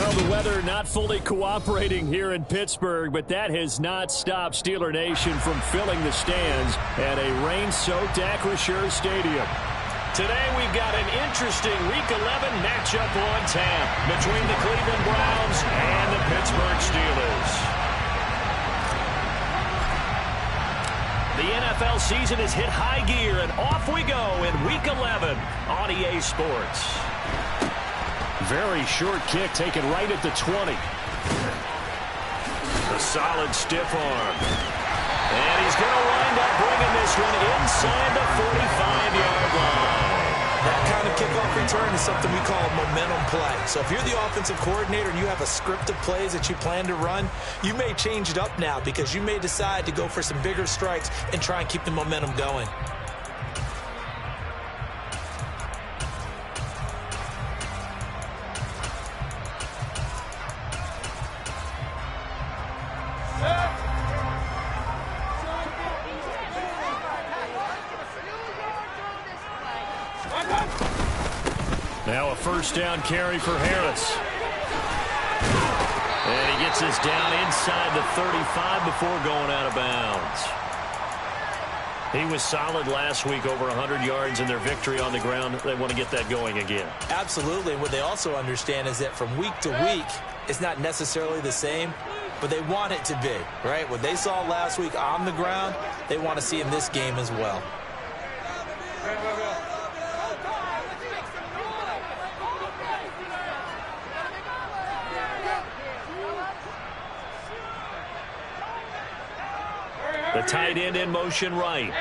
Well, the weather not fully cooperating here in Pittsburgh, but that has not stopped Steeler Nation from filling the stands at a rain-soaked Acrisure Stadium. Today we've got an interesting Week 11 matchup on tap between the Cleveland Browns and the Pittsburgh Steelers. The NFL season has hit high gear, and off we go in Week 11 on EA Sports. Very short kick taken right at the 20. A solid stiff arm. And he's going to wind up bringing this one inside the 45-yard line. That kind of kickoff return is something we call a momentum play. So if you're the offensive coordinator and you have a script of plays that you plan to run, you may change it up now because you may decide to go for some bigger strikes and try and keep the momentum going. Now a first down carry for Harris. And he gets this down inside the 35 before going out of bounds. He was solid last week, over 100 yards in their victory on the ground. They want to get that going again. Absolutely. What they also understand is that from week to week, it's not necessarily the same, but they want it to be, right? What they saw last week on the ground, they want to see in this game as well. The tight end in motion right.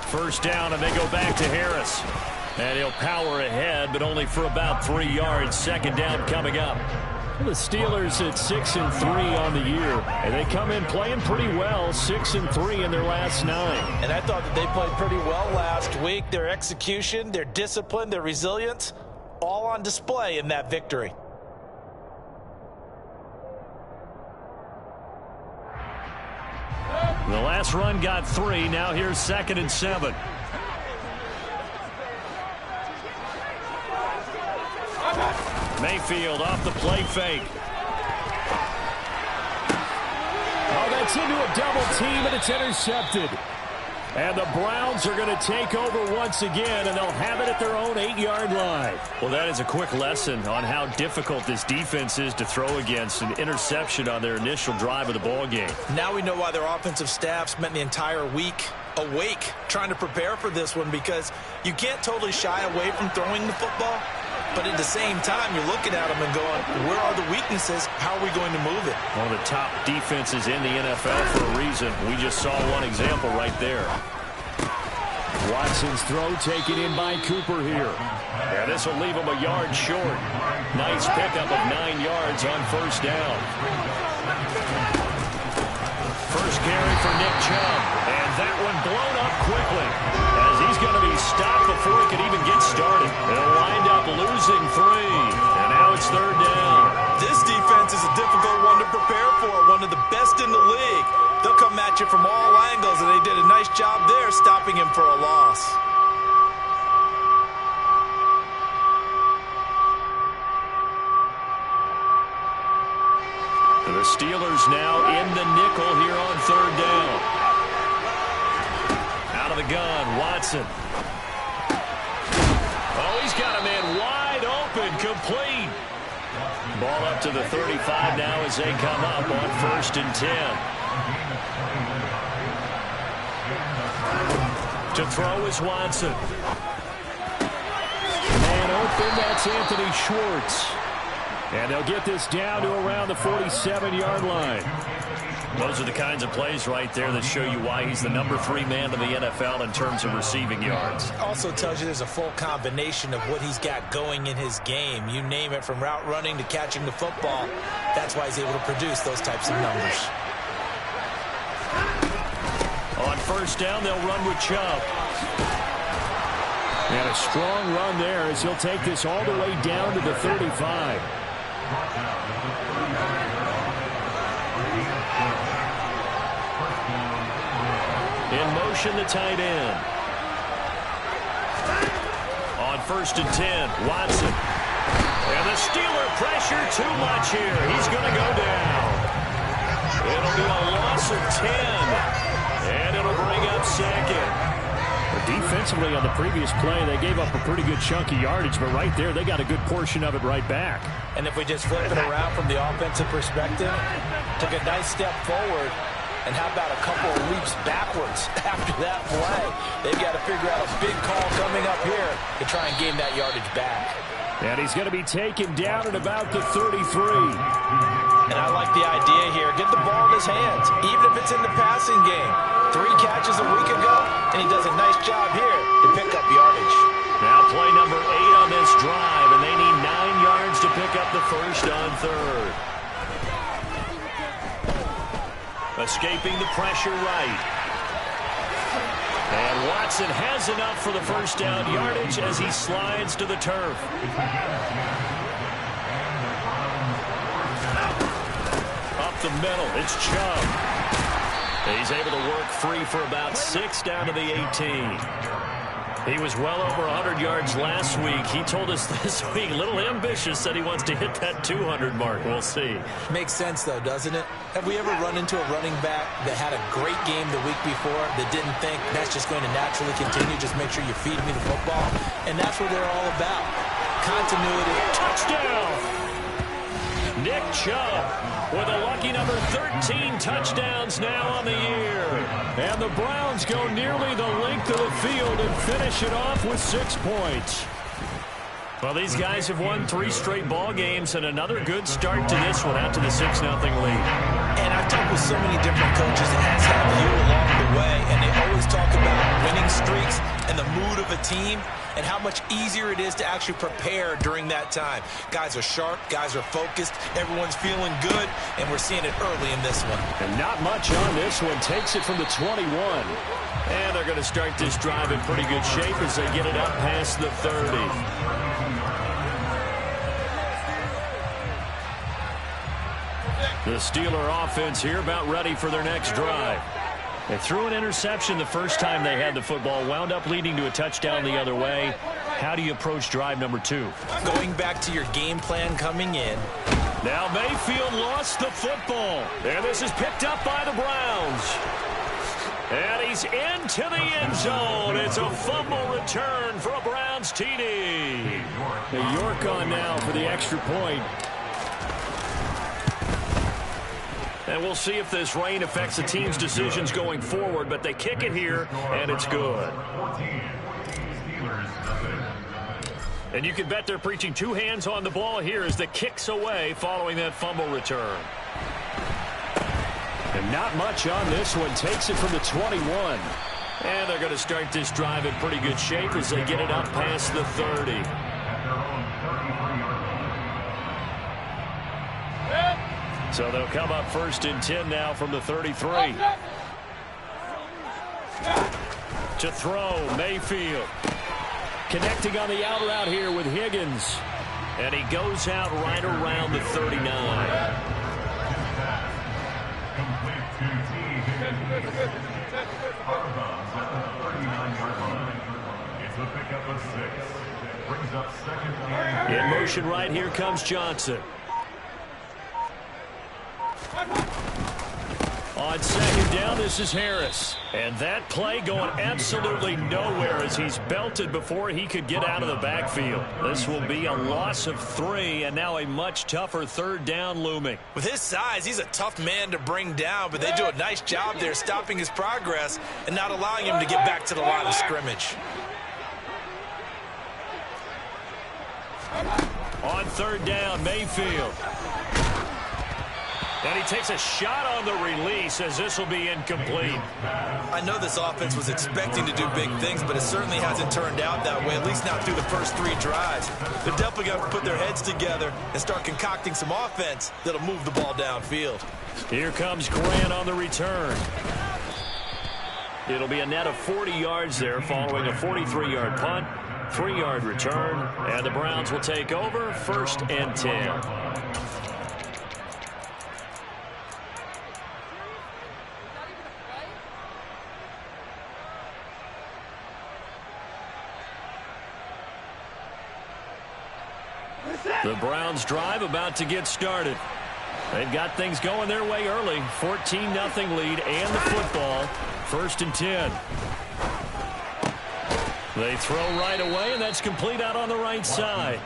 First down, and they go back to Harris. And he'll power ahead, but only for about 3 yards. Second down coming up. The Steelers at 6-3 on the year, and they come in playing pretty well, 6-3 in their last 9. And I thought that they played pretty well last week. Their execution, their discipline, their resilience, all on display in that victory. The last run got 3. Now here's 2nd and 7. Mayfield off the play fake. Oh, that's into a double team, and it's intercepted. And the Browns are going to take over once again, and they'll have it at their own 8-yard line. Well, that is a quick lesson on how difficult this defense is to throw against. An interception on their initial drive of the ball game. Now we know why their offensive staff spent the entire week awake trying to prepare for this one, because you can't totally shy away from throwing the football, but at the same time you're looking at them and going, where are the weaknesses? How are we going to move it? One of the top defenses in the NFL for a reason. We just saw one example right there. Watson's throw taken in by Cooper here. And this will leave him a yard short. Nice pickup of 9 yards on first down. First carry for Nick Chubb. And that one blown up quickly, as he's going to be stopped before he can even get started. They'll wind up losing 3. And now it's third down. This defense is a difficult one to prepare for, one of the best in the league. They'll come at you from all angles, and they did a nice job there stopping him for a loss. The Steelers now in the nickel here on third down. Out of the gun, Watson. Oh, he's got a man wide open, complete. Ball up to the 35 now as they come up on 1st and 10. To throw is Watson. Man open, that's Anthony Schwartz. And they'll get this down to around the 47-yard line. Those are the kinds of plays right there that show you why he's the number 3 man in the NFL in terms of receiving yards. Also tells you there's a full combination of what he's got going in his game. You name it, from route running to catching the football. That's why he's able to produce those types of numbers. On first down, they'll run with Chubb. And a strong run there as he'll take this all the way down to the 35. In motion, the tight end. On 1st and 10, Watson. And the Steeler pressure too much here. He's going to go down. It'll be a loss of 10. And it'll bring up second. Defensively on the previous play, they gave up a pretty good chunk of yardage, but right there, they got a good portion of it right back. And if we just flip it around from the offensive perspective, took a nice step forward, and how about a couple of leaps backwards after that play? They've got to figure out a big call coming up here to try and gain that yardage back. And he's going to be taken down at about the 33. And I like the idea here. Get the ball in his hands, even if it's in the passing game. 3 catches a week ago, and he does a nice job here to pick up yardage. Now play number 8 on this drive, and they need 9 yards to pick up the first on 3rd. Escaping the pressure right. And Watson has enough for the first down yardage as he slides to the turf. Up the middle, it's Chubb. He's able to work free for about 6 down to the 18. He was well over 100 yards last week. He told us this week, a little ambitious, said he wants to hit that 200 mark. We'll see. Makes sense, though, doesn't it? Have we ever run into a running back that had a great game the week before that didn't think that's just going to naturally continue? Just make sure you feed me the football. And that's what they're all about. Continuity. Touchdown! Nick Chubb with a lucky number 13 touchdowns now on the year. And the Browns go nearly the length of the field and finish it off with 6 points. Well, these guys have won 3 straight ball games and another good start to this one out to the 6-0 lead. And I've talked with so many different coaches, as have you along the way, and they always talk about winning streaks and the mood of a team and how much easier it is to actually prepare during that time. Guys are sharp, guys are focused, everyone's feeling good, and we're seeing it early in this one. And not much on this one. Takes it from the 21. And they're going to start this drive in pretty good shape as they get it up past the 30. The Steeler offense here about ready for their next drive. They threw an interception the first time they had the football, wound up leading to a touchdown the other way. How do you approach drive number 2? Going back to your game plan coming in. Now Mayfield lost the football. And this is picked up by the Browns. And he's into the end zone. It's a fumble return for a Browns TD. York on now for the extra point. And we'll see if this rain affects the team's decisions going forward, but they kick it here, and it's good. And you can bet they're preaching 2 hands on the ball here as the kick's away following that fumble return. And not much on this one. Takes it from the 21. And they're going to start this drive in pretty good shape as they get it up past the 30. So they'll come up 1st and 10 now from the 33. To throw, Mayfield. Connecting on the out route here with Higgins. And he goes out right around the 39. In motion right here comes Johnson. On 2nd down, this is Harris. And that play going absolutely nowhere as he's belted before he could get out of the backfield. This will be a loss of 3, and now a much tougher 3rd down looming. With his size, he's a tough man to bring down, but they do a nice job there stopping his progress and not allowing him to get back to the line of scrimmage. On 3rd down, Mayfield. And he takes a shot on the release as this will be incomplete. I know this offense was expecting to do big things, but it certainly hasn't turned out that way, at least not through the first 3 drives. They're definitely going to put their heads together and start concocting some offense that'll move the ball downfield. Here comes Grant on the return. It'll be a net of 40 yards there following a 43-yard punt, 3-yard return, and the Browns will take over 1st and 10. The Browns drive about to get started. They've got things going their way early. 14-0 lead and the football. 1st and 10. They throw right away, and that's complete out on the right side.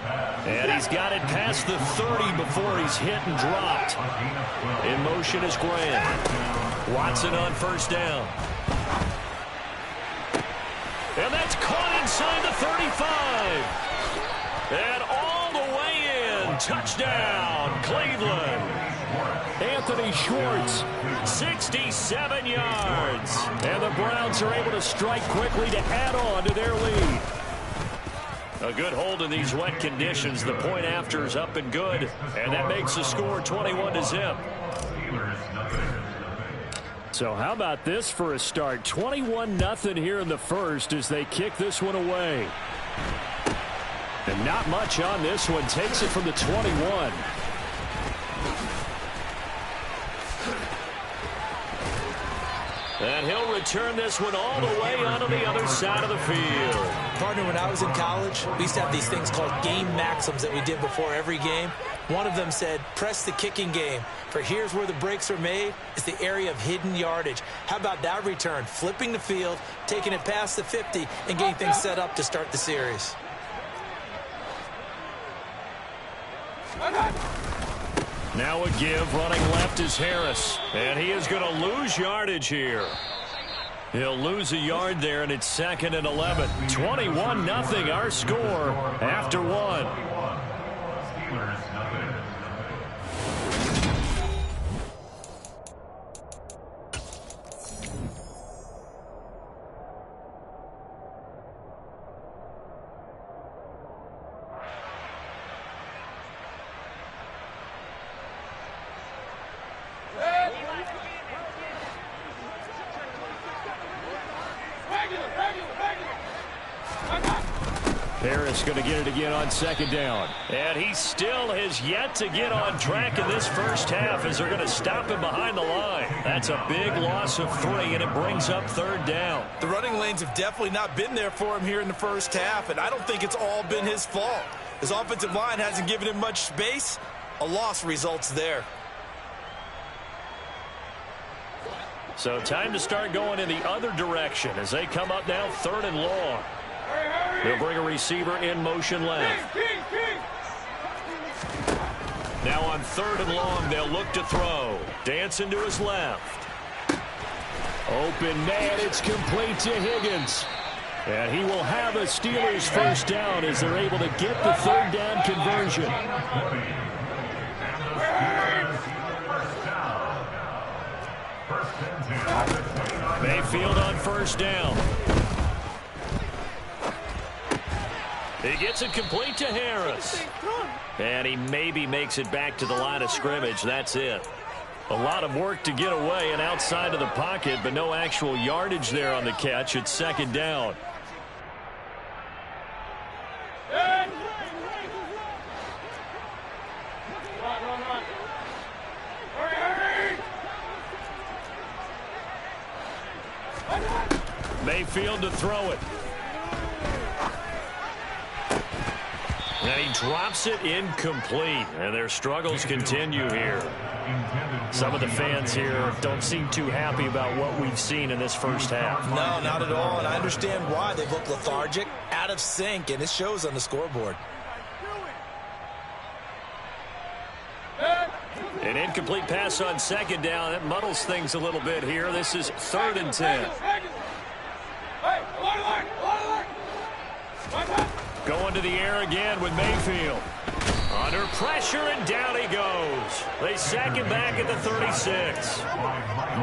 And he's got it past the 30 before he's hit and dropped. In motion is Graham. Watson on 1st down. And that's caught inside the 35. And all the way in. Touchdown, Cleveland. Anthony Schwartz, 67 yards. And the Browns are able to strike quickly to add on to their lead. A good hold in these wet conditions. The point after is up and good. And that makes the score 21-0. So how about this for a start? 21-0 here in the first as they kick this one away. And not much on this one. Takes it from the 21. And he'll return this one all the way onto the other side of the field. Partner, when I was in college, we used to have these things called game maxims that we did before every game. One of them said, press the kicking game. For here's where the breaks are made, is the area of hidden yardage. How about that return? Flipping the field, taking it past the 50, and getting things set up to start the series. Now a give, running left is Harris. And he is going to lose yardage here. He'll lose a yard there, and it's 2nd and 11. 21-0 our score after 1. Harris going to get it again on 2nd down. And he still has yet to get on track in this first half as they're going to stop him behind the line. That's a big loss of 3, and it brings up 3rd down. The running lanes have definitely not been there for him here in the first half, and I don't think it's all been his fault. His offensive line hasn't given him much space. A loss results there. So time to start going in the other direction as they come up now 3rd and long. They'll bring a receiver in motion left. Now on 3rd and long, they'll look to throw. Dancing to his left. Open man, it's complete to Higgins. And he will have a Steelers first down as they're able to get the 3rd down conversion. Mayfield on 1st down. He gets it complete to Harris. And he maybe makes it back to the line of scrimmage. That's it. A lot of work to get away and outside of the pocket, but no actual yardage there on the catch. It's 2nd down. Mayfield to throw it. And he drops it incomplete. And their struggles continue here. Some of the fans here don't seem too happy about what we've seen in this first half. No, not at all. And I understand why. They look lethargic, out of sync, and it shows on the scoreboard. An incomplete pass on 2nd down. That muddles things a little bit here. This is 3rd and 10. Going to the air again with Mayfield. Under pressure, and down he goes. They sack him back at the 36.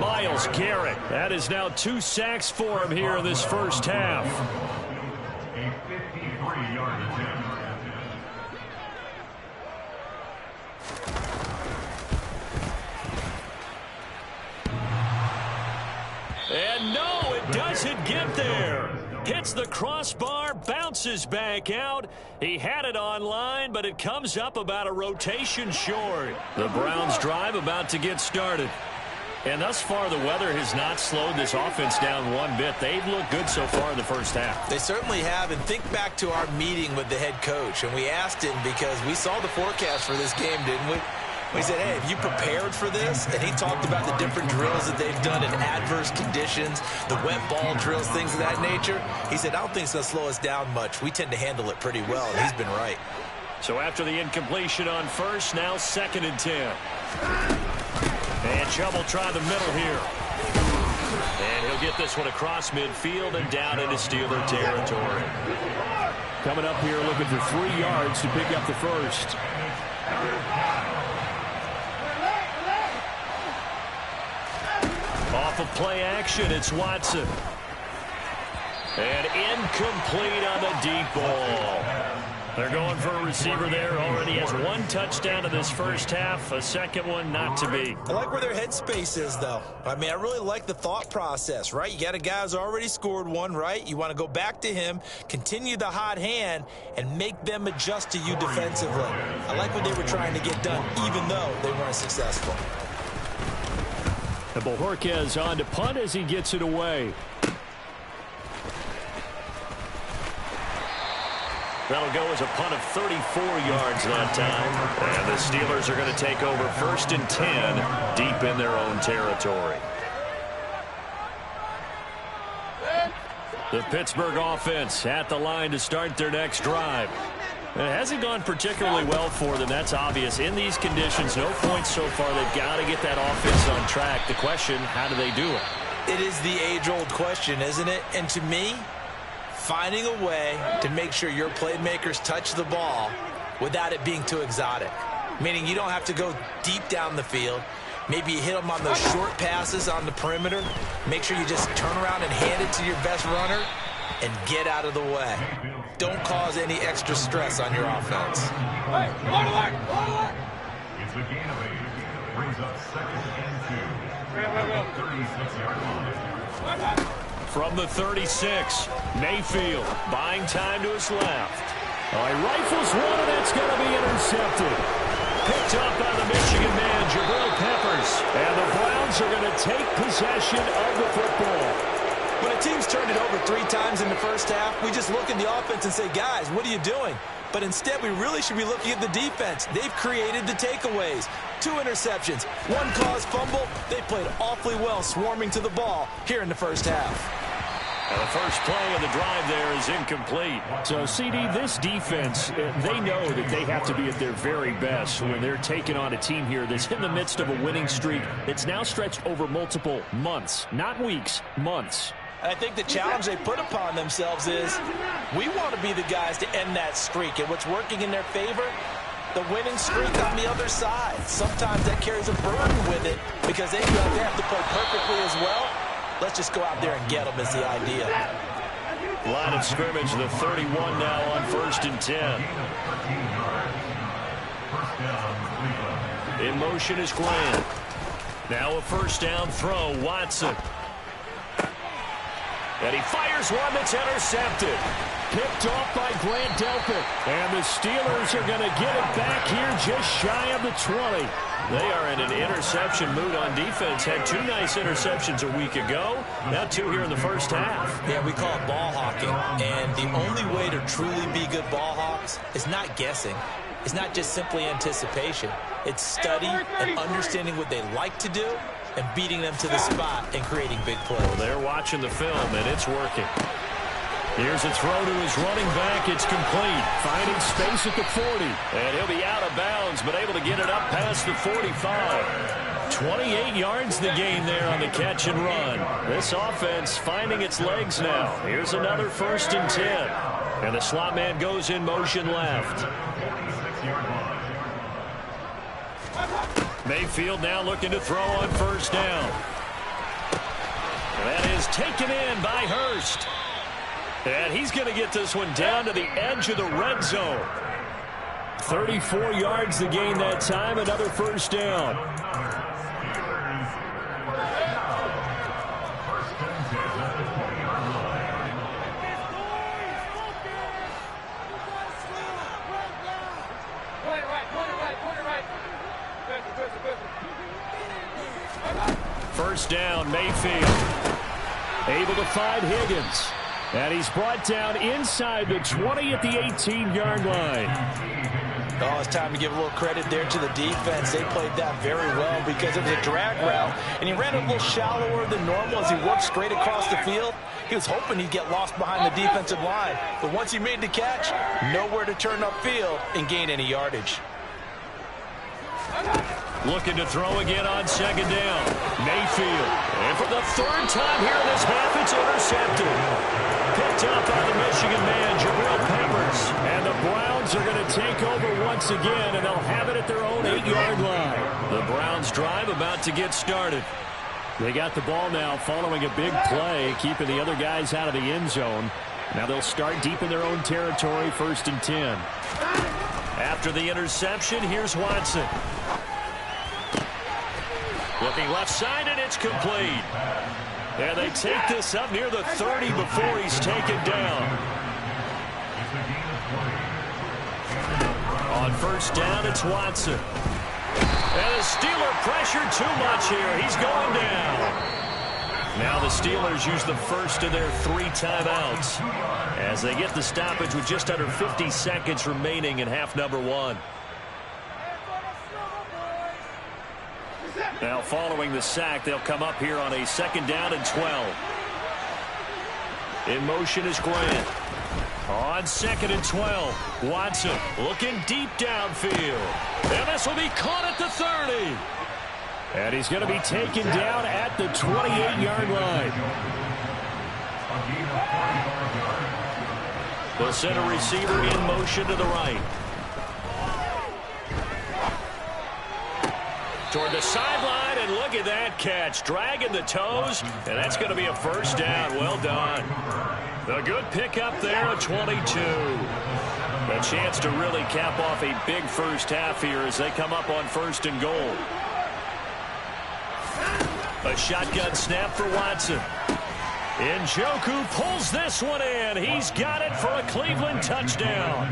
Myles Garrett. That is now 2 sacks for him here in this first half. And no, it doesn't get there. Hits the crossbar, bounces back out. He had it online, but it comes up about a rotation short. The Browns drive about to get started. And thus far, the weather has not slowed this offense down one bit. They've looked good so far in the first half. They certainly have. And think back to our meeting with the head coach. And we asked him, because we saw the forecast for this game, didn't we? We said, hey, have you prepared for this? And he talked about the different drills that they've done in adverse conditions, the wet ball drills, things of that nature. He said, I don't think it's going to slow us down much. We tend to handle it pretty well, and he's been right. So after the incompletion on first, now 2nd and 10. And Chubb will try the middle here. And he'll get this one across midfield and down into Steeler territory. Coming up here looking for 3 yards to pick up the first. Off of play action, it's Watson. And incomplete on the deep ball. They're going for a receiver there. Already has 1 touchdown in this first half. A second one not to be. I like where their headspace is, though. I mean, I really like the thought process, right? You got a guy who's already scored 1, right? You want to go back to him, continue the hot hand, and make them adjust to you defensively. I like what they were trying to get done, even though they weren't successful. And Bojorquez on to punt as he gets it away. That'll go as a punt of 34 yards that time. And the Steelers are going to take over 1st and 10 deep in their own territory. The Pittsburgh offense at the line to start their next drive. It hasn't gone particularly well for them. That's obvious. In these conditions, no points so far. They've got to get that offense on track. The question, how do they do it? It is the age-old question, isn't it? And to me, finding a way to make sure your playmakers touch the ball without it being too exotic. Meaning you don't have to go deep down the field. Maybe you hit them on those short passes on the perimeter. Make sure you just turn around and hand it to your best runner and get out of the way. Don't cause any extra stress on your offense. Hey, ball alert! Ball alert! It's a gain of 8. Brings up 2nd and 2. 36-yard line. From the 36, Mayfield buying time to his left. He rifles one, and that's going to be intercepted. Picked up by the Michigan man, Jabril Peppers. And the Browns are going to take possession of the football. When a team's turned it over 3 times in the first half, we just look at the offense and say, guys, what are you doing? But instead, we really should be looking at the defense. They've created the takeaways. 2 interceptions, 1 caused fumble. They played awfully well swarming to the ball here in the first half. And the first play of the drive there is incomplete. So, CD, this defense, they know that they have to be at their very best when they're taking on a team here that's in the midst of a winning streak that's now stretched over multiple months, not weeks, months. I think the challenge they put upon themselves is we want to be the guys to end that streak. And what's working in their favor? The winning streak on the other side. Sometimes that carries a burden with it because they feel like they have to play perfectly as well. Let's just go out there and get them is the idea. Line of scrimmage, the 31 now on 1st and 10. In motion is Grant. Now a first down throw, Watson. And he fires one that's intercepted. Picked off by Grant Delpit. And the Steelers are going to get it back here just shy of the 20. They are in an interception mood on defense. Had 2 nice interceptions a week ago. Now 2 here in the first half. Yeah, we call it ball hawking. And the only way to truly be good ball hawks is not guessing. It's not just simply anticipation. It's study and understanding what they like to do and beating them to the spot and creating big plays. Well, they're watching the film, and it's working. Here's a throw to his running back. It's complete. Finding space at the 40. And he'll be out of bounds, but able to get it up past the 45. 28 yards the gain there on the catch and run. This offense finding its legs now. Here's another 1st and 10. And the slot man goes in motion left. Mayfield now looking to throw on first down. That is taken in by Hurst. And he's going to get this one down to the edge of the red zone. 34 yards the gain that time, another first down. first down, Mayfield. Able to find Higgins. And he's brought down inside the 20 at the 18-yard line. Oh, it's time to give a little credit there to the defense. They played that very well because it was a drag route, and he ran a little shallower than normal as he worked straight across the field. He was hoping he'd get lost behind the defensive line, but once he made the catch, nowhere to turn upfield and gain any yardage. Looking to throw again on second down. Mayfield. And for the third time here in this half, it's intercepted. Picked up by the Michigan man, Jabril Peppers. And the Browns are going to take over once again, and they'll have it at their own 8-yard line. The Browns drive about to get started. They got the ball now following a big play, keeping the other guys out of the end zone. Now they'll start deep in their own territory, 1st and 10. After the interception, here's Watson. Looking left side, and it's complete. And they take this up near the 30 before he's taken down. On first down, it's Watson. And the Steeler pressure too much here. He's going down. Now the Steelers use the first of their 3 timeouts as they get the stoppage with just under 50 seconds remaining in half number 1. Now following the sack, they'll come up here on a 2nd down and 12. In motion is Grant. On 2nd and 12, Watson looking deep downfield. And this will be caught at the 30. And he's going to be taken down at the 28-yard line. They'll send a receiver in motion to the right. Toward the sideline, and look at that catch. Dragging the toes, and that's going to be a first down. Well done. A good pickup there at 22. A chance to really cap off a big first half here as they come up on 1st and goal. A shotgun snap for Watson. Njoku pulls this one in. He's got it for a Cleveland touchdown.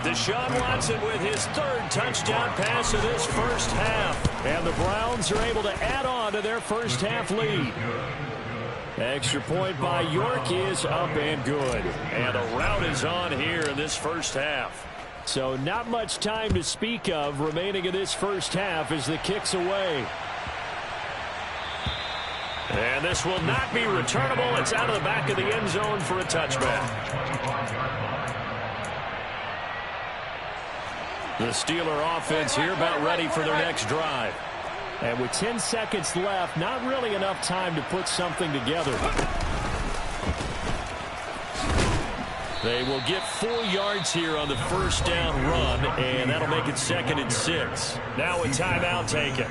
Deshaun Watson with his 3rd touchdown pass of this first half. And the Browns are able to add on to their first half lead. Extra point by York is up and good. And a rout is on here in this first half. So not much time to speak of remaining in this first half as the kick's away. And this will not be returnable. It's out of the back of the end zone for a touchback. The Steeler offense here about ready for their next drive. And with 10 seconds left, not really enough time to put something together. They will get 4 yards here on the first down run, and that'll make it 2nd and 6. Now a timeout taken.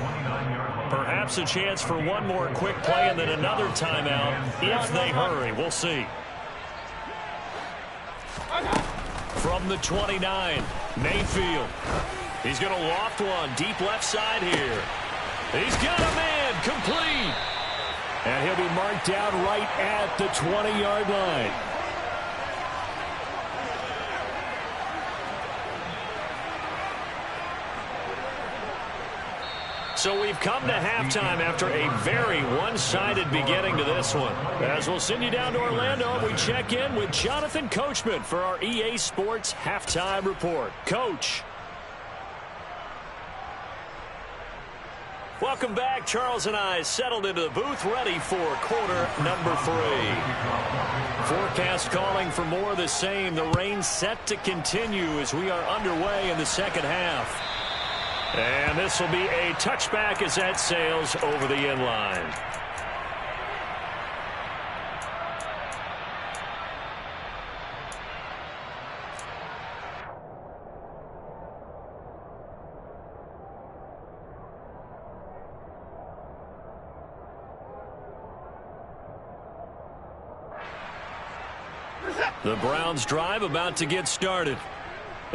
Perhaps a chance for one more quick play and then another timeout if they hurry. We'll see. From the 29, Mayfield. He's going to loft one deep left side here. He's got a man complete. And he'll be marked down right at the 20-yard line. So we've come to halftime after a very one-sided beginning to this one. As we'll send you down to Orlando, we check in with Jonathan Coachman for our EA Sports Halftime Report. Coach. Welcome back. Charles and I settled into the booth, ready for quarter number 3. Forecast calling for more of the same. The rain set to continue as we are underway in the second half. And this will be a touchback as that sails over the end line. The Browns drive about to get started.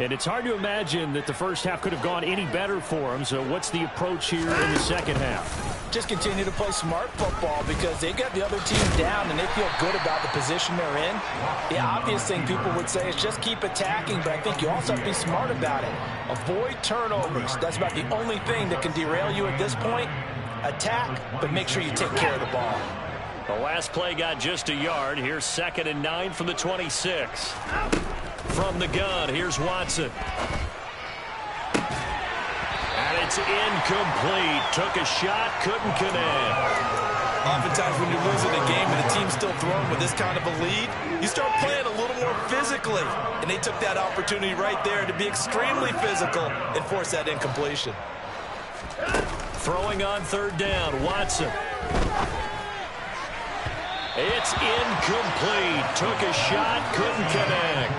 And it's hard to imagine that the first half could have gone any better for them. So what's the approach here in the second half? Just continue to play smart football because they got the other team down and they feel good about the position they're in. The obvious thing people would say is just keep attacking, but I think you also have to be smart about it. Avoid turnovers. That's about the only thing that can derail you at this point. attack, but make sure you take care of the ball. The last play got just a yard. Here's 2nd and 9 from the 26. From the gun, here's Watson. And it's incomplete. Took a shot, couldn't connect. Oftentimes when you're losing a game and the team's still throwing with this kind of a lead, you start playing a little more physically. And they took that opportunity right there to be extremely physical and force that incompletion. Throwing on 3rd down, Watson. It's incomplete. Took a shot, couldn't connect.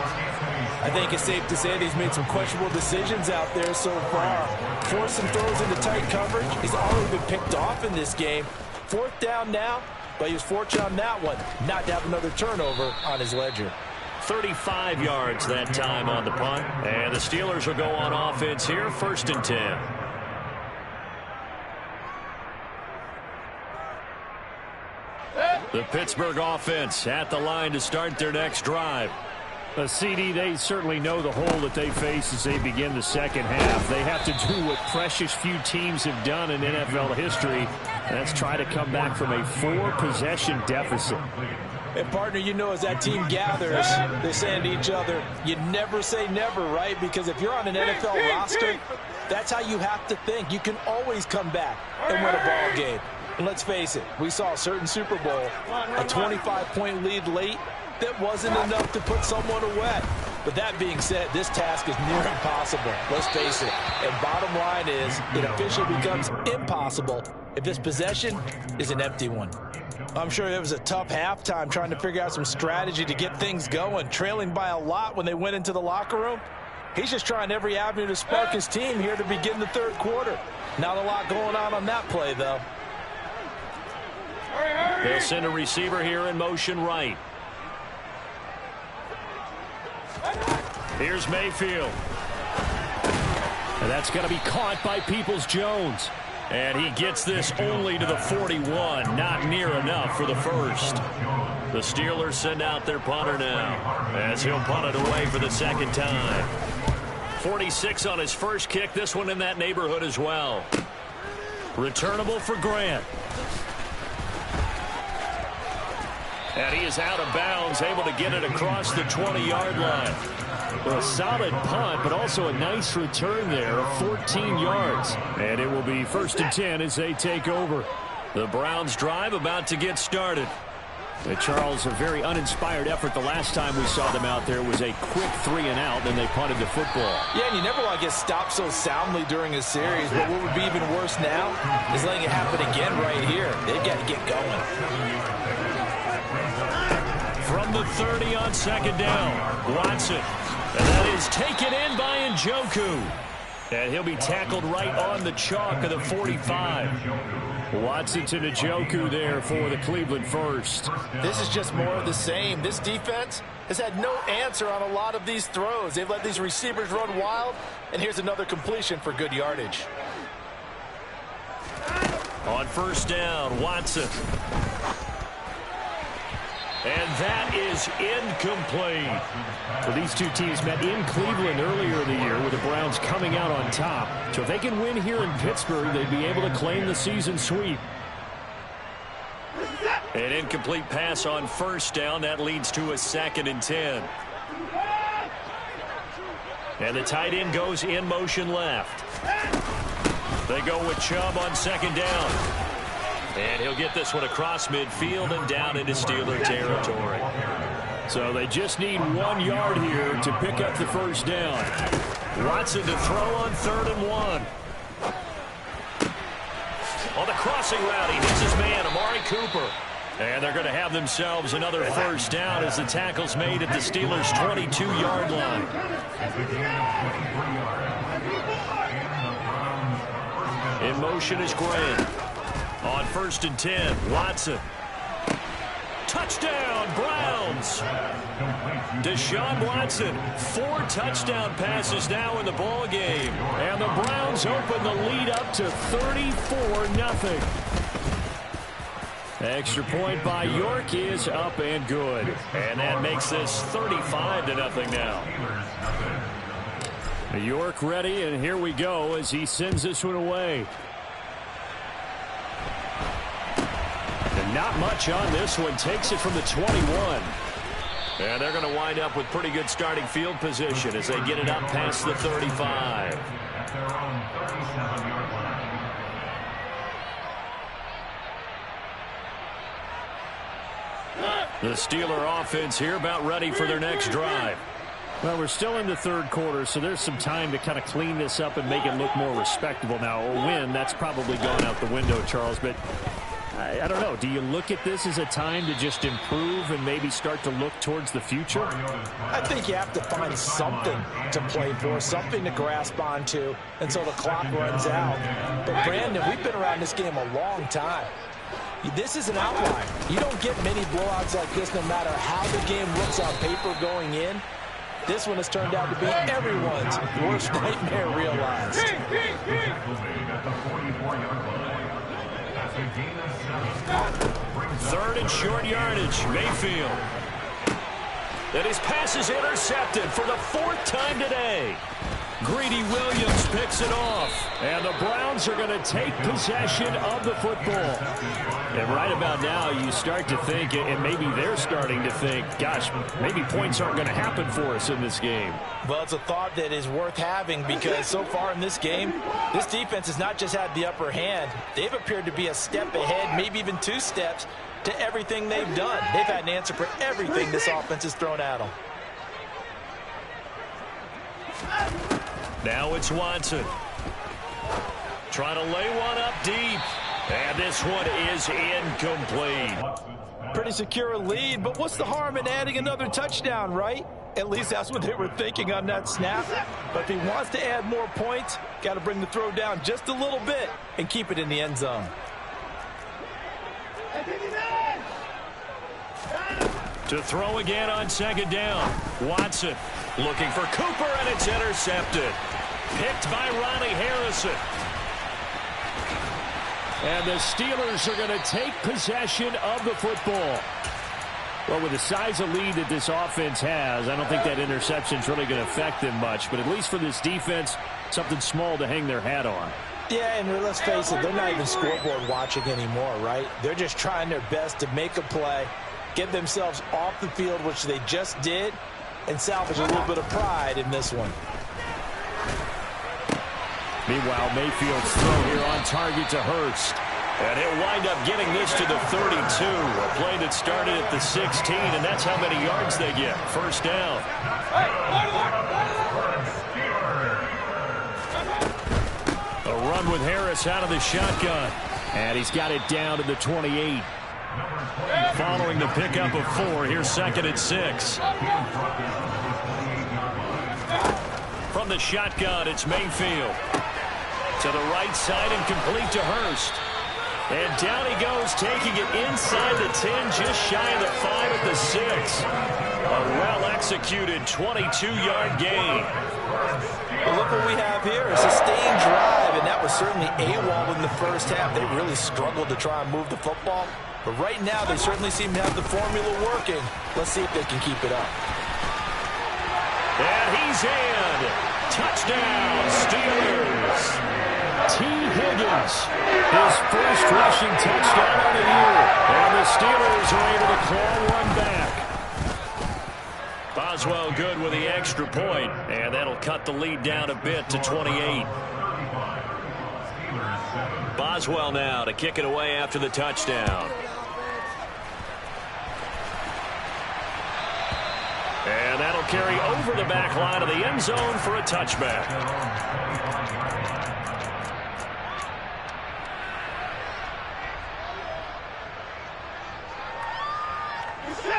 I think it's safe to say that he's made some questionable decisions out there so far. Forced some throws into tight coverage. He's already been picked off in this game. 4th down now, but he was fortunate on that one not to have another turnover on his ledger. 35 yards that time on the punt. And the Steelers will go on offense here, 1st and 10. The Pittsburgh offense at the line to start their next drive. CD, they certainly know the hole that they face as they begin the second half. They have to do what precious few teams have done in NFL history. That's try to come back from a 4-possession deficit. And, partner, you know, as that team gathers, they're saying to each other, you never say never, right? Because if you're on an NFL roster, that's how you have to think. You can always come back and win a ball game. And let's face it, we saw a certain Super Bowl, a 25-point lead late, that wasn't enough to put someone away. But that being said, this task is near impossible. Let's face it. And bottom line is, it officially becomes impossible if this possession is an empty one. I'm sure it was a tough halftime trying to figure out some strategy to get things going, trailing by a lot when they went into the locker room. He's just trying every avenue to spark his team here to begin the 3rd quarter. Not a lot going on that play, though. They'll send a receiver here in motion right. Here's Mayfield. And that's going to be caught by Peoples-Jones. And he gets this only to the 41. Not near enough for the first. The Steelers send out their punter now, as he'll punt it away for the 2nd time. 46 on his first kick. This one in that neighborhood as well. Returnable for Grant. And he is out of bounds, able to get it across the 20-yard line. Well, a solid punt, but also a nice return there of 14 yards. And it will be 1st and 10 as they take over. The Browns drive about to get started. Charles, a very uninspired effort the last time we saw them out there was a quick 3 and out, then they punted the football. Yeah, and you never want to get stopped so soundly during a series, but what would be even worse now is letting it happen again right here. They've got to get going. From the 30 on 2nd down, Watson. And that is taken in by Njoku. And he'll be tackled right on the chalk of the 45. Watson to Njoku there for the Cleveland first. This is just more of the same. This defense has had no answer on a lot of these throws. They've let these receivers run wild, and here's another completion for good yardage. On 1st down, Watson. And that is incomplete. Well, these two teams met in Cleveland earlier in the year with the Browns coming out on top. So if they can win here in Pittsburgh, they'd be able to claim the season sweep. An incomplete pass on 1st down. That leads to a 2nd and 10. And the tight end goes in motion left. They go with Chubb on 2nd down. And he'll get this one across midfield and down into Steeler territory. So they just need 1 yard here to pick up the 1st down. Watson to throw on 3rd and 1. On the crossing route, he hits his man, Amari Cooper. And they're going to have themselves another 1st down as the tackle's made at the Steelers' 22-yard line. In motion is Grant. On 1st and 10, Watson. Touchdown, Browns. Deshaun Watson, 4 touchdown passes now in the ball game. And the Browns open the lead up to 34-0. Extra point by York is up and good. And that makes this 35-0 now. York ready, and here we go as he sends this one away. not much on this one. Takes it from the 21. And they're going to wind up with pretty good starting field position as they get it up past the 35. At their own 37-yard line. The Steeler offense here about ready for their next drive. Well, we're still in the third quarter, so there's some time to kind of clean this up and make it look more respectable. Now, a win, that's probably gone out the window, Charles, but I don't know. Do you look at this as a time to just improve and maybe start to look towards the future? I think you have to find something to play for, something to grasp onto until the clock runs out. But, Brandon, we've been around this game a long time. This is an outlier. You don't get many blowouts like this no matter how the game looks on paper going in. This one has turned out to be everyone's worst nightmare realized. Third and short yardage. Mayfield. And his pass is intercepted for the 4th time today. Greedy Williams picks it off. And the Browns are going to take possession of the football. And right about now, you start to think, and maybe they're starting to think, gosh, maybe points aren't going to happen for us in this game. Well, it's a thought that is worth having because so far in this game, this defense has not just had the upper hand. They've appeared to be a step ahead, maybe even 2 steps to everything they've done. They've had an answer for everything this offense has thrown at them. Now it's Watson. Trying to lay one up deep. And this one is incomplete. Pretty secure lead, but what's the harm in adding another touchdown, right? At least that's what they were thinking on that snap. But if he wants to add more points, got to bring the throw down just a little bit and keep it in the end zone. To throw again on 2nd down. Watson looking for Cooper, and it's intercepted. Picked by Ronnie Harrison. And the Steelers are going to take possession of the football. Well, with the size of lead that this offense has, I don't think that interception is really going to affect them much. But at least for this defense, something small to hang their hat on. Yeah, and let's face it, they're not even scoreboard watching anymore, right? They're just trying their best to make a play, get themselves off the field, which they just did, and salvage a little bit of pride in this one. Meanwhile, Mayfield's throw here on target to Hurst. And he'll wind up getting this to the 32. A play that started at the 16, and that's how many yards they get. 1st down. A run with Harris out of the shotgun. And he's got it down to the 28. Following the pickup of 4, here's 2nd and 6. From the shotgun, it's Mayfield. To the right side and complete to Hurst. And down he goes, taking it inside the 10, just shy of the 5 at the 6. A well-executed 22-yard gain. Well, look what we have here, a sustained drive, and that was certainly AWOL in the first half. They really struggled to try and move the football. But right now, they certainly seem to have the formula working. Let's see if they can keep it up. And he's in. Touchdown, Steelers. T. Higgins, his first rushing touchdown of the year. And the Steelers are able to claw one back. Boswell good with the extra point, and that'll cut the lead down a bit to 28. Boswell now to kick it away after the touchdown. And that'll carry over the back line of the end zone for a touchback.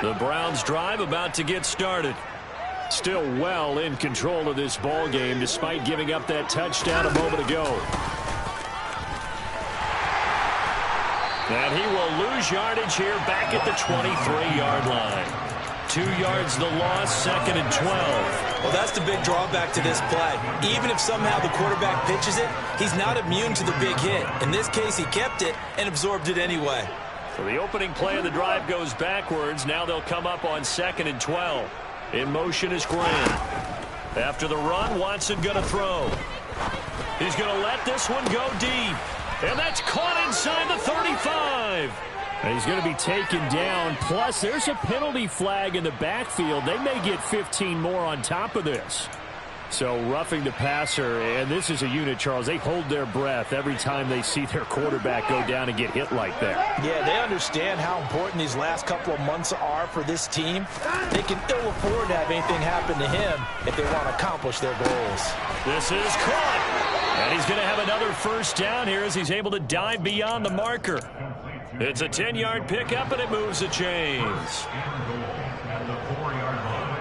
The Browns drive about to get started. Still well in control of this ball game despite giving up that touchdown a moment ago. And he will lose yardage here back at the 23-yard line. 2 yards the loss, 2nd and 12. Well, that's the big drawback to this play. Even if somehow the quarterback pitches it, he's not immune to the big hit. In this case, he kept it and absorbed it anyway. So the opening play of the drive goes backwards. Now they'll come up on 2nd and 12. In motion is Grant. After the run, Watson going to throw. He's going to let this one go deep. And that's caught inside the 35. And he's going to be taken down. Plus, there's a penalty flag in the backfield. They may get 15 more on top of this. So roughing the passer, and this is a unit, Charles. They hold their breath every time they see their quarterback go down and get hit like that. Yeah, they understand how important these last couple of months are for this team. They can ill afford to have anything happen to him if they want to accomplish their goals. This is caught. And he's going to have another first down here as he's able to dive beyond the marker. It's a 10-yard pickup, and it moves the chains. At the 4-yard line.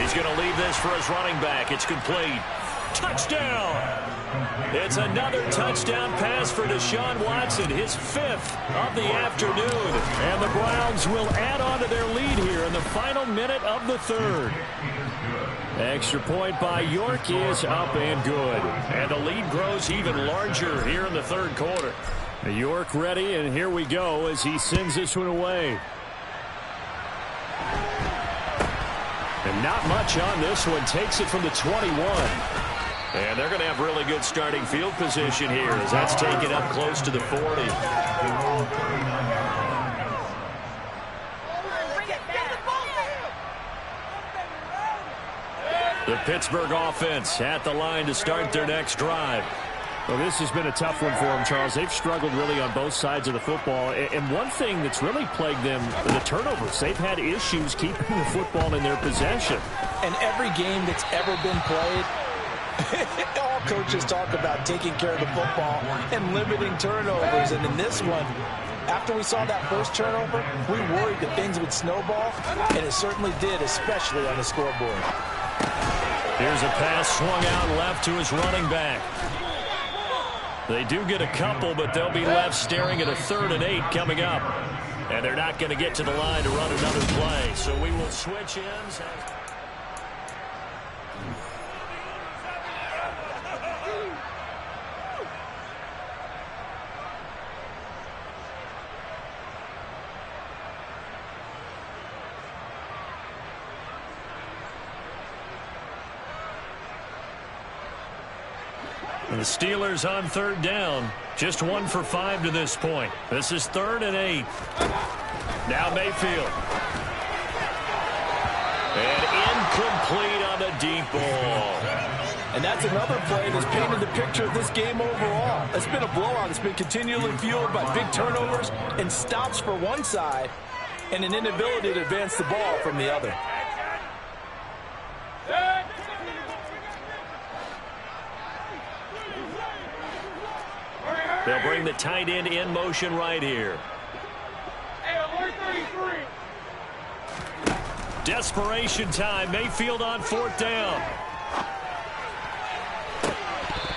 He's going to leave this for his running back. It's complete. Touchdown! It's another touchdown pass for Deshaun Watson, his 5th of the afternoon. And the Browns will add on to their lead here in the final minute of the 3rd. Extra point by York is up and good. And the lead grows even larger here in the 3rd quarter. York ready, and here we go as he sends this one away. And not much on this one. Takes it from the 21. And they're going to have really good starting field position here as that's taken up close to the 40. The Pittsburgh offense at the line to start their next drive. Well, this has been a tough one for them, Charles. They've struggled really on both sides of the football. And one thing that's really plagued them, the turnovers. They've had issues keeping the football in their possession. And every game that's ever been played, all coaches talk about taking care of the football and limiting turnovers. And in this one, after we saw that first turnover, we worried that things would snowball, and it certainly did, especially on the scoreboard. Here's a pass swung out left to his running back. They do get a couple, but they'll be left staring at a 3rd and 8 coming up. And they're not going to get to the line to run another play. So we will switch ends. And the Steelers on 3rd down. Just 1 for 5 to this point. This is 3rd and 8. Now Mayfield. And incomplete on the deep ball. And that's another play that's painted the picture of this game overall. It's been a blowout. It's been continually fueled by big turnovers and stops for one side and an inability to advance the ball from the other. They'll bring the tight end in motion right here. Desperation time. Mayfield on 4th down.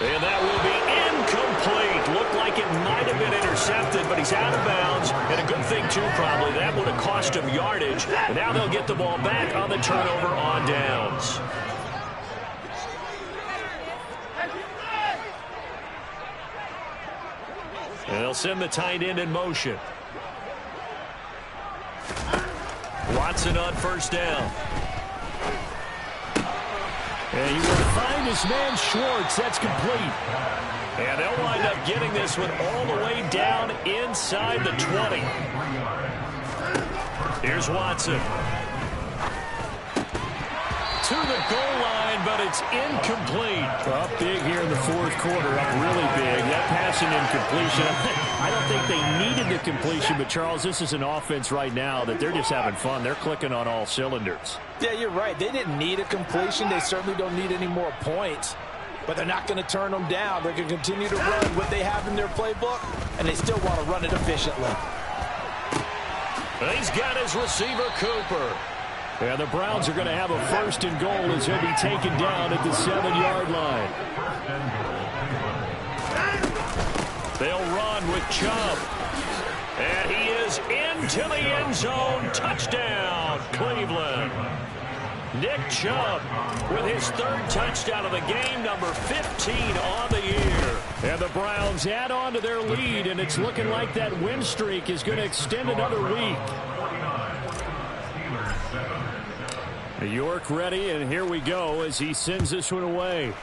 And that will be incomplete. Looked like it might have been intercepted, but he's out of bounds. And a good thing, too, probably. That would have cost him yardage. And now they'll get the ball back on the turnover on downs. And they'll send the tight end in motion. Watson on 1st down. And he will find his man Schwartz. That's complete. And they'll wind up getting this one all the way down inside the 20. Here's Watson. To the goal line, but it's incomplete. Up big here in the 4th quarter, up really big. That passing incompletion. I don't think they needed the completion, but Charles, this is an offense right now that they're just having fun. They're clicking on all cylinders. Yeah, you're right. They didn't need a completion. They certainly don't need any more points, but they're not going to turn them down. They're going to continue to run what they have in their playbook, and they still want to run it efficiently. He's got his receiver, Cooper. And the Browns are going to have a 1st and goal as he'll be taken down at the 7-yard line. They'll run with Chubb. And he is into the end zone. Touchdown, Cleveland. Nick Chubb with his 3rd touchdown of the game, number 15 on the year. And the Browns add on to their lead, and it's looking like that win streak is going to extend another week. York ready, and here we go as he sends this one away.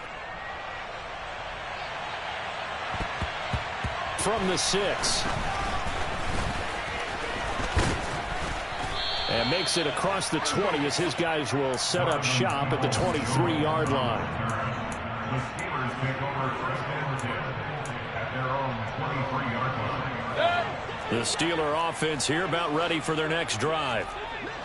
from the 6. And makes it across the 20 as his guys will set up shop at the 23-yard line. The Steelers take over first and 10 at their own 23-yard line. The Steeler offense here about ready for their next drive.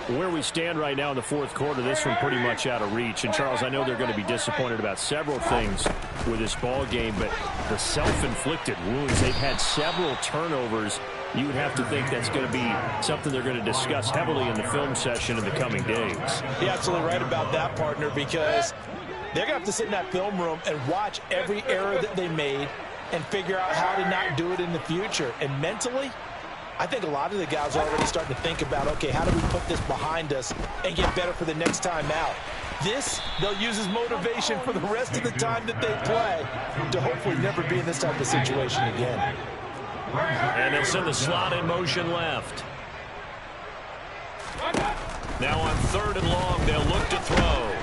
Where we stand right now in the fourth quarter, this one pretty much out of reach. And, Charles, I know they're going to be disappointed about several things with this ball game, but the self-inflicted wounds, they've had several turnovers. You would have to think that's going to be something they're going to discuss heavily in the film session in the coming days. You're absolutely right about that, partner, because they're going to have to sit in that film room and watch every error that they made and figure out how to not do it in the future. And mentally, I think a lot of the guys are already starting to think about, okay, how do we put this behind us and get better for the next time out? This, they'll use as motivation for the rest of the time that they play to hopefully never be in this type of situation again. And they'll send the slot in motion left. Now on 3rd and long, they'll look to throw.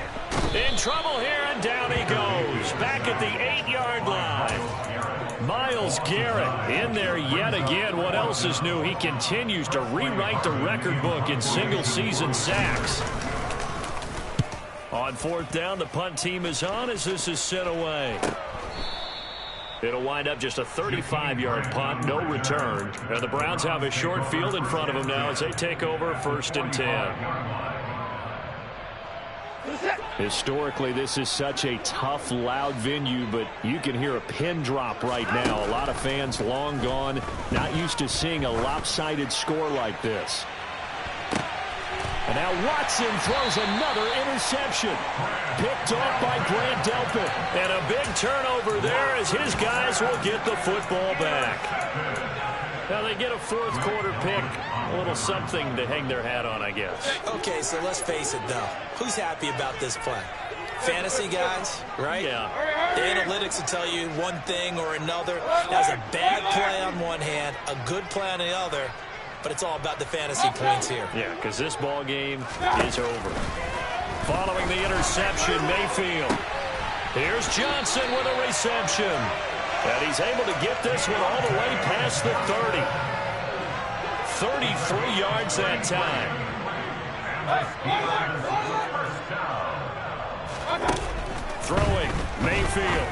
In trouble here, and down he goes. Back at the 8-yard line. Myles Garrett in there yet again. What else is new? He continues to rewrite the record book in single-season sacks. On 4th down, the punt team is on as this is sent away. It'll wind up just a 35-yard punt, no return. And the Browns have a short field in front of them now as they take over 1st and 10. Historically, this is such a tough, loud venue, but you can hear a pin drop right now. A lot of fans long gone, not used to seeing a lopsided score like this. And now Watson throws another interception. Picked off by Grant Delpit. And a big turnover there as his guys will get the football back. Now they get a fourth quarter pick. A little something to hang their hat on, I guess. Okay, so let's face it, though. Who's happy about this play? Fantasy guys, right? Yeah. The analytics will tell you one thing or another. That was a bad play on one hand, a good play on the other. But it's all about the fantasy points here. Yeah, because this ball game is over. Following the interception, Mayfield. Here's Johnson with a reception. And he's able to get this one all the way past the 30. 33 yards that time. Throwing, Mayfield.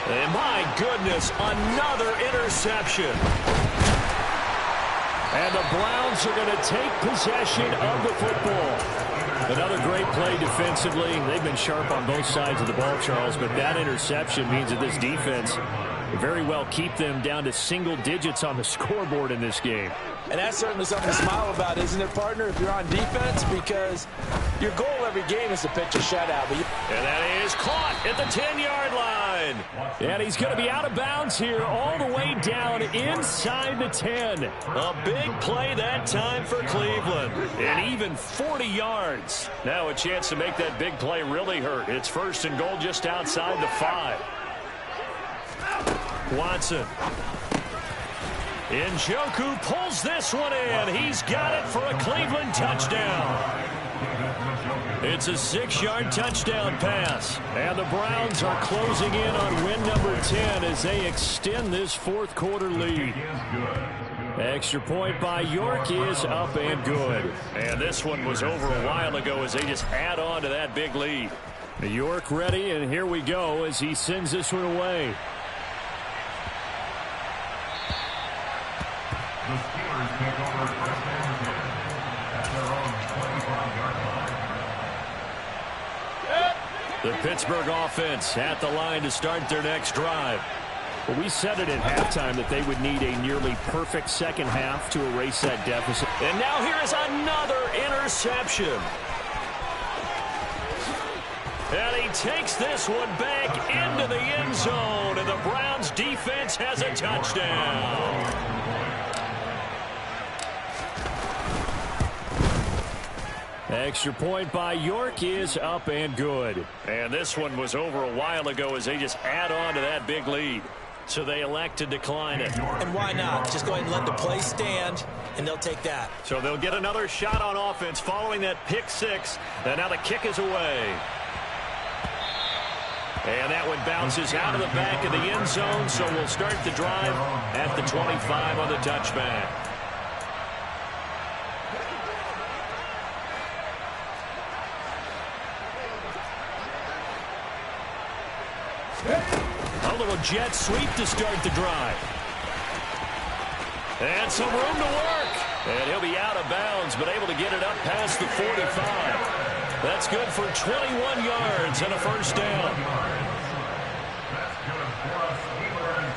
And my goodness, another interception. And the Browns are going to take possession of the football. Another great play defensively. They've been sharp on both sides of the ball, Charles, but that interception means that this defense will very well keep them down to single digits on the scoreboard in this game. And that's certainly something to smile about, isn't it, partner, if you're on defense? Because your goal every game is to pitch a shutout. And that is caught at the 10-yard line. And he's going to be out of bounds here all the way down inside the 10. A big play that time for Cleveland. And even 40 yards. Now a chance to make that big play really hurt. It's 1st and goal just outside the 5. Watson. Njoku pulls this one in. He's got it for a Cleveland touchdown. It's a 6-yard touchdown pass. And the Browns are closing in on win number 10 as they extend this fourth quarter lead. Extra point by York is up and good. And this one was over a while ago as they just add on to that big lead. York ready, and here we go as he sends this one away. The Steelers take over first and 10 at their own 25-yard line. The Pittsburgh offense at the line to start their next drive. Well, we said it at halftime that they would need a nearly perfect second half to erase that deficit. And now here is another interception. And he takes this one back into the end zone, and the Browns defense has a touchdown. Extra point by York is up and good. And this one was over a while ago as they just add on to that big lead. So they elect to decline it. And why not? Just go ahead and let the play stand, and they'll take that. So they'll get another shot on offense following that pick 6. And now the kick is away. And that one bounces out of the back of the end zone, so we'll start the drive at the 25 on the touchback. A little jet sweep to start the drive. And some room to work. And he'll be out of bounds, but able to get it up past the 45. That's good for 21 yards and a first down. That's good for a Steeler and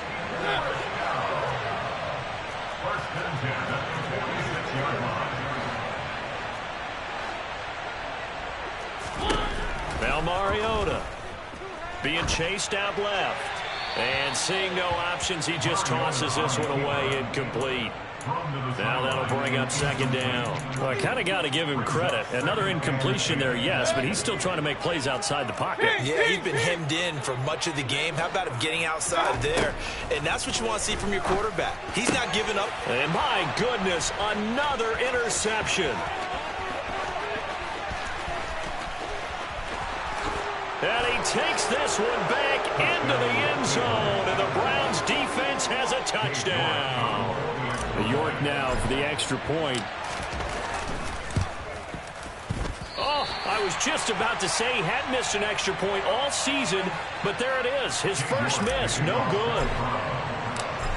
First and 10 at the 46-yard line. Now Mariota being chased out left. And seeing no options, he just tosses this one away, incomplete. Now that'll bring up second down. Well, I kind of got to give him credit. Another incompletion there, yes, but he's still trying to make plays outside the pocket. Yeah, he's been hemmed in for much of the game. How about him getting outside there? And that's what you want to see from your quarterback. He's not giving up. And my goodness, another interception. And he takes this one back into the end zone, and the Browns defense has a touchdown. York now for the extra point. Oh, I was just about to say he hadn't missed an extra point all season, but there it is, his first miss, no good.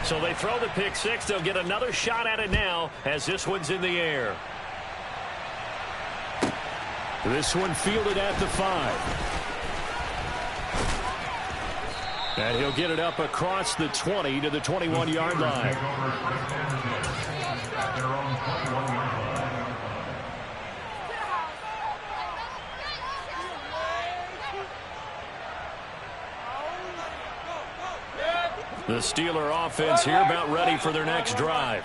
So they throw the pick six. They'll get another shot at it now as this one's in the air. This one fielded at the 5. And he'll get it up across the 20 to the 21-yard line. The Steeler offense here about ready for their next drive.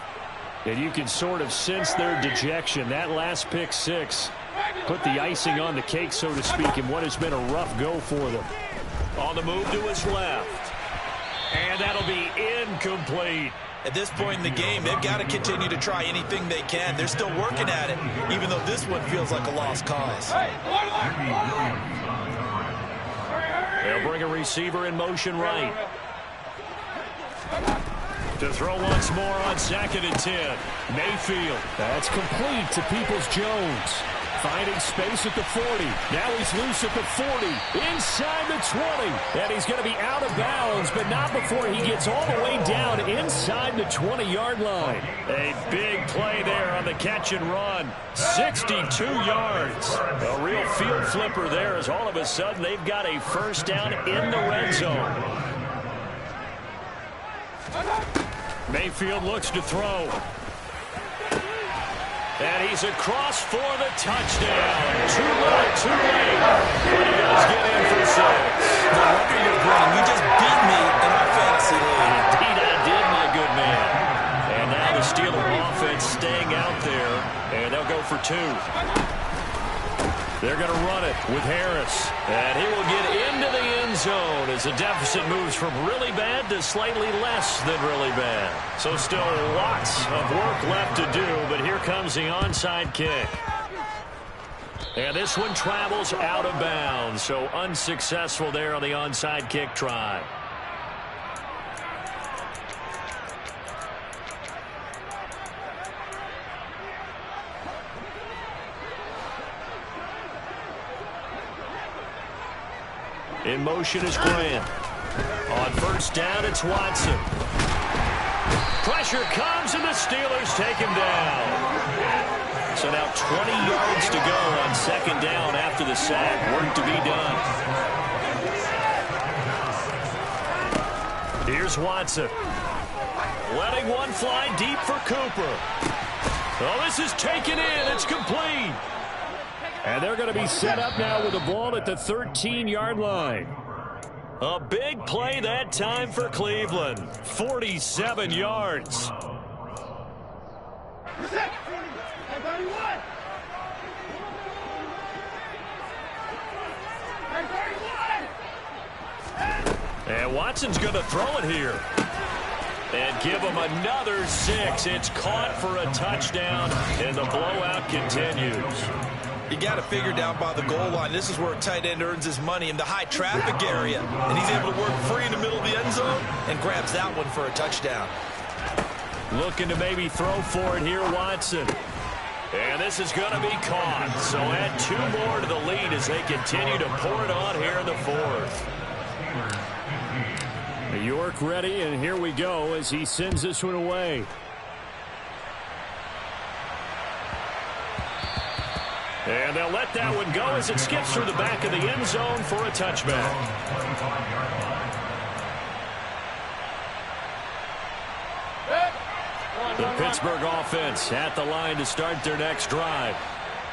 And you can sort of sense their dejection. That last pick six put the icing on the cake, so to speak, in what has been a rough go for them. On the move to his left. And that'll be incomplete. At this point in the game, they've got to continue to try anything they can. They're still working at it, even though this one feels like a lost cause. They'll bring a receiver in motion right. To throw once more on 2nd and 10. Mayfield. That's complete to Peoples-Jones. Finding space at the 40. Now he's loose at the 40. Inside the 20. And he's going to be out of bounds, but not before he gets all the way down inside the 20-yard line. A big play there on the catch and run. 62 yards. A real field flipper there as all of a sudden they've got a first down in the red zone. Mayfield looks to throw. And he's across for the touchdown. Too little, too late. But he does get in for 6. No wonder you're grinning. You just beat me in our fantasy league. Indeed I did, my good man. And now the Steeler offense staying out there. And they'll go for 2. They're going to run it with Harris. And he will get into the end zone as the deficit moves from really bad to slightly less than really bad. So still lots of work left to do, but here comes the onside kick. And this one travels out of bounds, so unsuccessful there on the onside kick try. In motion is Grant. On first down, it's Watson. Pressure comes, and the Steelers take him down. So now 20 yards to go on 2nd down after the sack. Work to be done. Here's Watson. Letting one fly deep for Cooper. Oh, this is taken in. It's complete. And they're going to be set up now with the ball at the 13-yard line. A big play that time for Cleveland. 47 yards. And Watson's going to throw it here. And give him another 6. It's caught for a touchdown, and the blowout continues. You got to figure down by the goal line. This is where a tight end earns his money in the high traffic area. And he's able to work free in the middle of the end zone and grabs that one for a touchdown. Looking to maybe throw for it here, Watson. And this is going to be caught. So add 2 more to the lead as they continue to pour it on here in the 4th. York ready, and here we go as he sends this one away. And they'll let that one go as it skips through the back of the end zone for a touchback. The Pittsburgh offense at the line to start their next drive.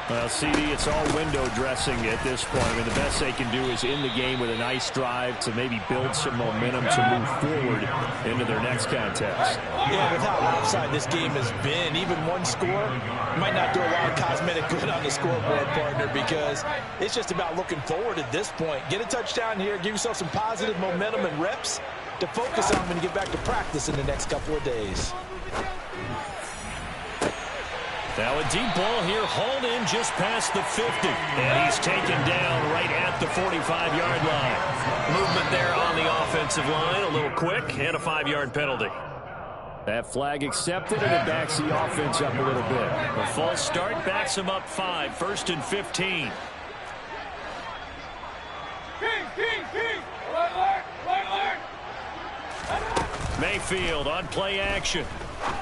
Well, CD, it's all window dressing at this point. I mean, the best they can do is end the game with a nice drive to maybe build some momentum to move forward into their next contest. Yeah, with how outside this game has been, even one score might not do a lot of cosmetic good on the scoreboard, partner, because it's just about looking forward at this point. Get a touchdown here, give yourself some positive momentum and reps to focus on when you get back to practice in the next couple of days. Now a deep ball here, hauled in just past the 50. And he's taken down right at the 45-yard line. Movement there on the offensive line, a little quick, and a 5-yard penalty. That flag accepted, and it backs the offense up a little bit. A false start backs him up 5, 1st and 15. Mayfield on play action.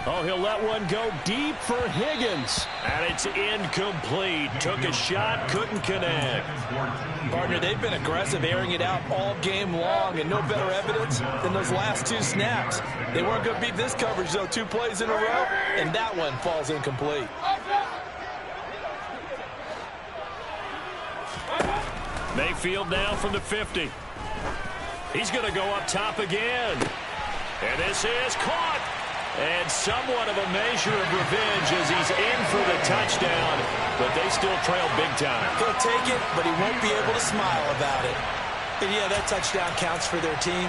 Oh, he'll let one go deep for Higgins. And it's incomplete. Took a shot, couldn't connect. Partner, they've been aggressive, airing it out all game long, and no better evidence than those last 2 snaps. They weren't going to beat this coverage, though, 2 plays in a row, and that one falls incomplete. Mayfield now from the 50. He's going to go up top again. And this is caught. And somewhat of a measure of revenge as he's in for the touchdown, but they still trail big time. He'll take it, but he won't be able to smile about it. And yeah, that touchdown counts for their team,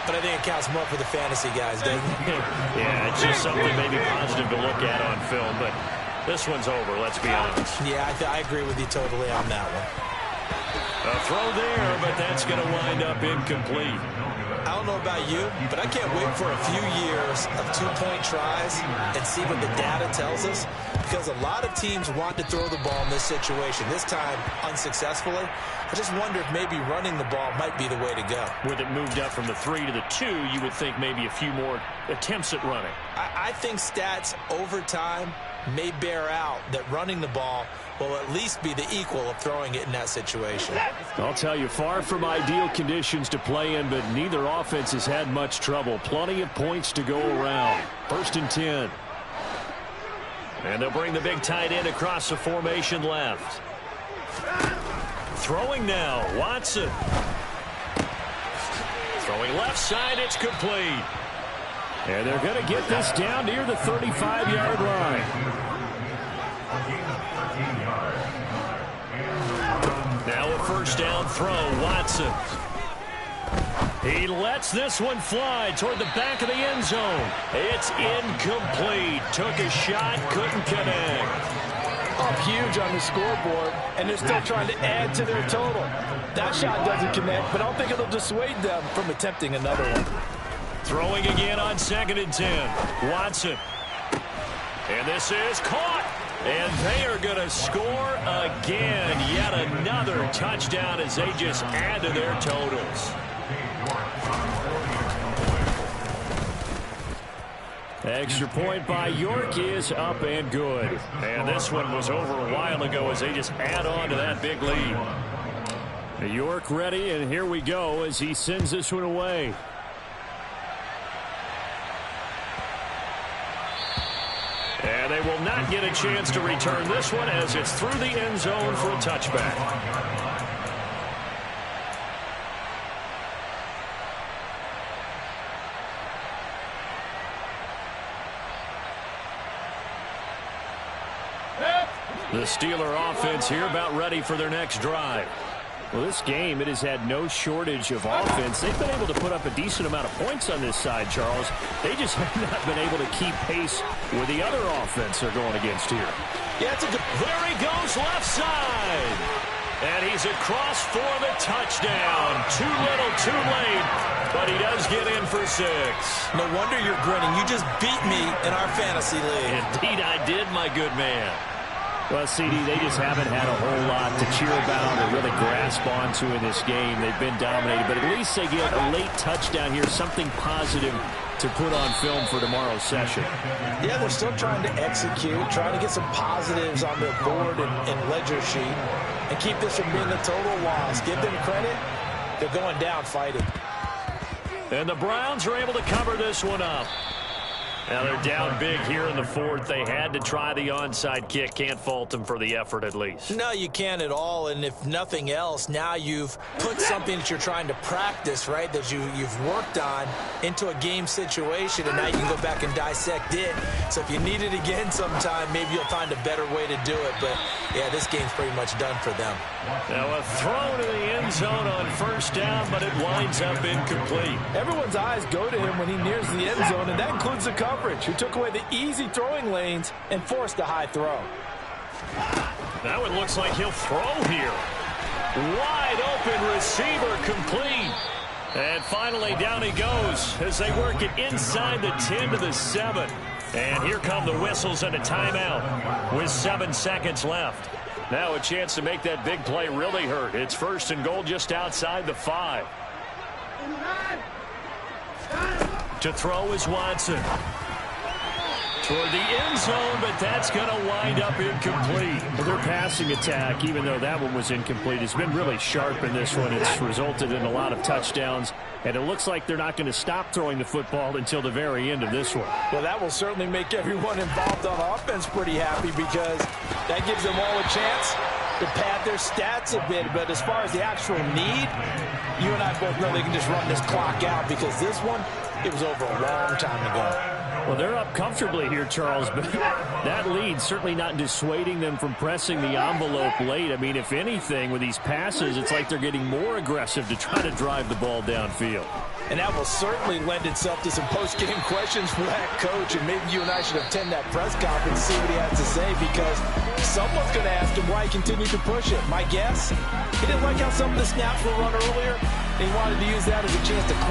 but I think it counts more for the fantasy guys, doesn't it? Yeah, it's just something maybe positive to look at on film, but this one's over, let's be honest. Yeah, I agree with you totally on that one. A throw there, but that's going to wind up incomplete. I don't know about you, but I can't wait for a few years of 2-point tries and see what the data tells us, because a lot of teams want to throw the ball in this situation, this time unsuccessfully. I just wonder if maybe running the ball might be the way to go. With it moved up from the 3 to the 2, you would think maybe a few more attempts at running. I think stats over time may bear out that running the ball will at least be the equal of throwing it in that situation. I'll tell you, far from ideal conditions to play in, but neither offense has had much trouble. Plenty of points to go around. 1st and 10. And they'll bring the big tight end across the formation left. Throwing now, Watson. Throwing left side, it's complete. And they're going to get this down near the 35-yard line. Now a 1st down throw, Watson. He lets this one fly toward the back of the end zone. It's incomplete. Took a shot, couldn't connect. Up huge on the scoreboard, and they're still trying to add to their total. That shot doesn't connect, but I don't think it'll dissuade them from attempting another one. Throwing again on 2nd and 10. Watson. And this is caught. And they are going to score again. Yet another touchdown as they just add to their totals. Extra point by York is up and good. And this one was over a while ago as they just add on to that big lead. York ready, and here we go as he sends this one away. And they will not get a chance to return this one as it's through the end zone for a touchback. The Steeler offense here about ready for their next drive. Well, this game, it has had no shortage of offense. They've been able to put up a decent amount of points on this side, Charles. They just have not been able to keep pace with the other offense they're going against here. Yeah, it's a good. There he goes left side. And he's across for the touchdown. Too little, too late. But he does get in for 6. No wonder you're grinning. You just beat me in our fantasy league. Indeed I did, my good man. Well, CD, they just haven't had a whole lot to cheer about or really grasp onto in this game. They've been dominated, but at least they get a late touchdown here, something positive to put on film for tomorrow's session. Yeah, they're still trying to execute, trying to get some positives on their board and ledger sheet, and keep this from being a total loss. Give them credit. They're going down fighting. And the Browns are able to cover this one up. Now they're down big here in the 4th. They had to try the onside kick. Can't fault them for the effort at least. No, you can't at all. And if nothing else, now you've put something that you're trying to practice, right, that you've worked on into a game situation, and now you can go back and dissect it. So if you need it again sometime, maybe you'll find a better way to do it. But, yeah, this game's pretty much done for them. Now a throw to the end zone on 1st down, but it winds up incomplete. Everyone's eyes go to him when he nears the end zone, and that includes the coverage, who took away the easy throwing lanes and forced a high throw. That one looks like he'll throw here. Wide open receiver, complete. And finally down he goes as they work it inside the 10 to the 7. And here come the whistles and a timeout with 7 seconds left. Now a chance to make that big play really hurt. It's 1st and goal just outside the 5. To throw is Watson. Toward the end zone, but that's going to wind up incomplete. Well, their passing attack, even though that one was incomplete, has been really sharp in this one. It's resulted in a lot of touchdowns, and it looks like they're not going to stop throwing the football until the very end of this one. Well, that will certainly make everyone involved on offense pretty happy, because that gives them all a chance to pad their stats a bit. But as far as the actual need, you and I both know they can just run this clock out, because this one, it was over a long time ago. Well, they're up comfortably here, Charles, but that lead certainly not dissuading them from pressing the envelope late. I mean, if anything, with these passes, it's like they're getting more aggressive to try to drive the ball downfield. And that will certainly lend itself to some post-game questions for that coach, and maybe you and I should attend that press conference and see what he has to say, because someone's going to ask him why he continued to push it. My guess, he didn't like how some of the snaps were run earlier, and he wanted to use that as a chance to clean